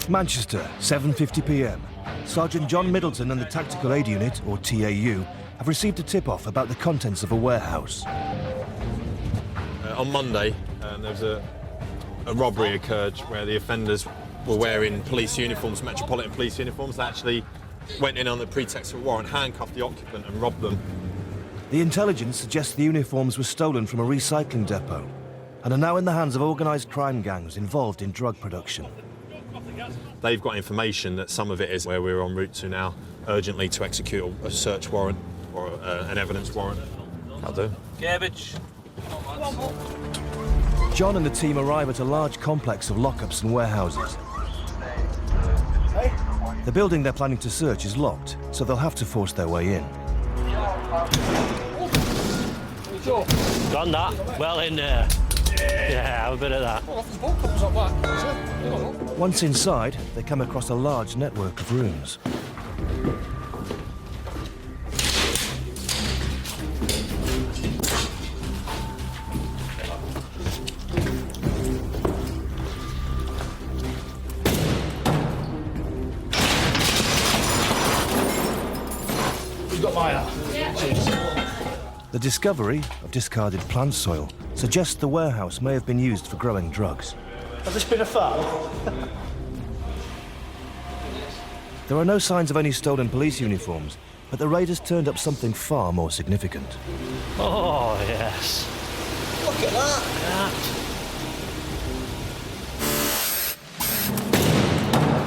Manchester, 7:50 p.m. Sergeant John Middleton and the Tactical Aid Unit, or TAU, have received a tip-off about the contents of a warehouse. On Monday, there was a robbery occurred where the offenders were wearing police uniforms, Metropolitan Police uniforms. They actually went in on the pretext of a warrant, handcuffed the occupant and robbed them. The intelligence suggests the uniforms were stolen from a recycling depot and are now in the hands of organised crime gangs involved in drug production. They've got information that some of it is where we're en route to now, urgently to execute a search warrant or an evidence warrant. I'll do. Garbage. John and the team arrive at a large complex of lockups and warehouses. The building they're planning to search is locked, so they'll have to force their way in. Done that. Well in there. Yeah, have a bit of that. Once inside, they come across a large network of rooms. You've got my hat. The discovery of discarded plant soil suggests the warehouse may have been used for growing drugs. Has this been a farm? There are no signs of any stolen police uniforms, but the raiders turned up something far more significant. Oh, yes. Look at that.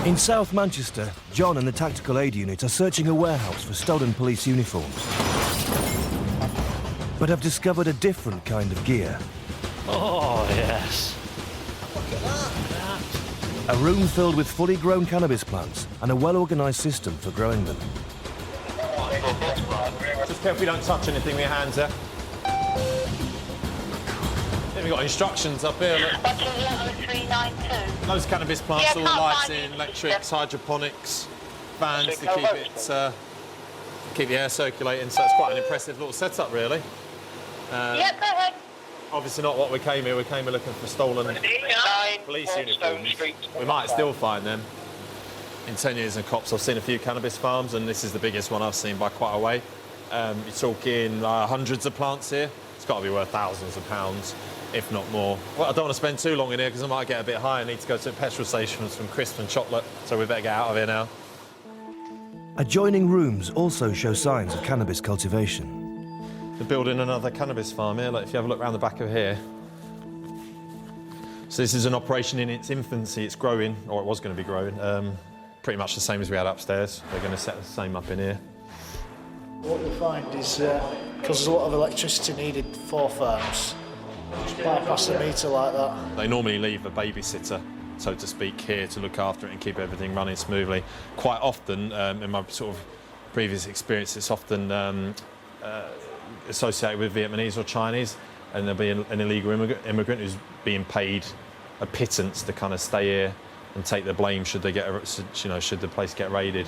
In South Manchester, John and the Tactical Aid Unit are searching a warehouse for stolen police uniforms, but have discovered a different kind of gear. Oh, yes. Look at that. A room filled with fully grown cannabis plants and a well-organised system for growing them. Just careful we don't touch anything with your hands there. Then we've got instructions up here. Look. 392. Those cannabis plants, all the lights in, electrics, hydroponics, fans to keep the air circulating. So it's quite an impressive little setup, really. Yep, go ahead. Obviously not what we came here. We came here looking for stolen police uniforms. We might still find them. In 10 years in cops, I've seen a few cannabis farms, and this is the biggest one I've seen by quite a way. You're talking hundreds of plants here. It's got to be worth thousands of pounds, if not more. Well, I don't want to spend too long in here because I might get a bit high. I need to go to a petrol station for some crisps and chocolate, so we better get out of here now. Adjoining rooms also show signs of cannabis cultivation. They're building another cannabis farm here. Like, if you have a look around the back of here. So this is an operation in its infancy. It's growing, or it was going to be growing. Pretty much the same as we had upstairs. They're going to set the same up in here. What we find is, because there's a lot of electricity needed for farms, just bypass the meter like that. They normally leave a babysitter, so to speak, here to look after it and keep everything running smoothly. Quite often, in my sort of previous experience, it's often associated with Vietnamese or Chinese, and there'll be an illegal immigrant who's being paid a pittance to kind of stay here and take the blame should they get, should the place get raided.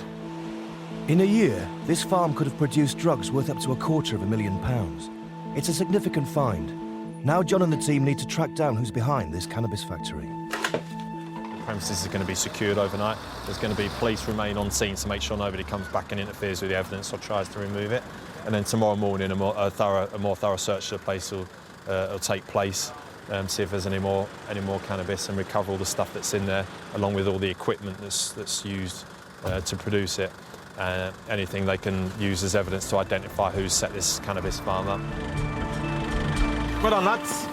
In a year, this farm could have produced drugs worth up to £250,000. It's a significant find. Now John and the team need to track down who's behind this cannabis factory. The premises is going to be secured overnight. There's going to be police remain on scene to make sure nobody comes back and interferes with the evidence or tries to remove it. And then tomorrow morning, a more thorough search of the place will take place. See if there's any more cannabis and recover all the stuff that's in there, along with all the equipment that's used to produce it. Anything they can use as evidence to identify who's set this cannabis farm up. Well done, lads.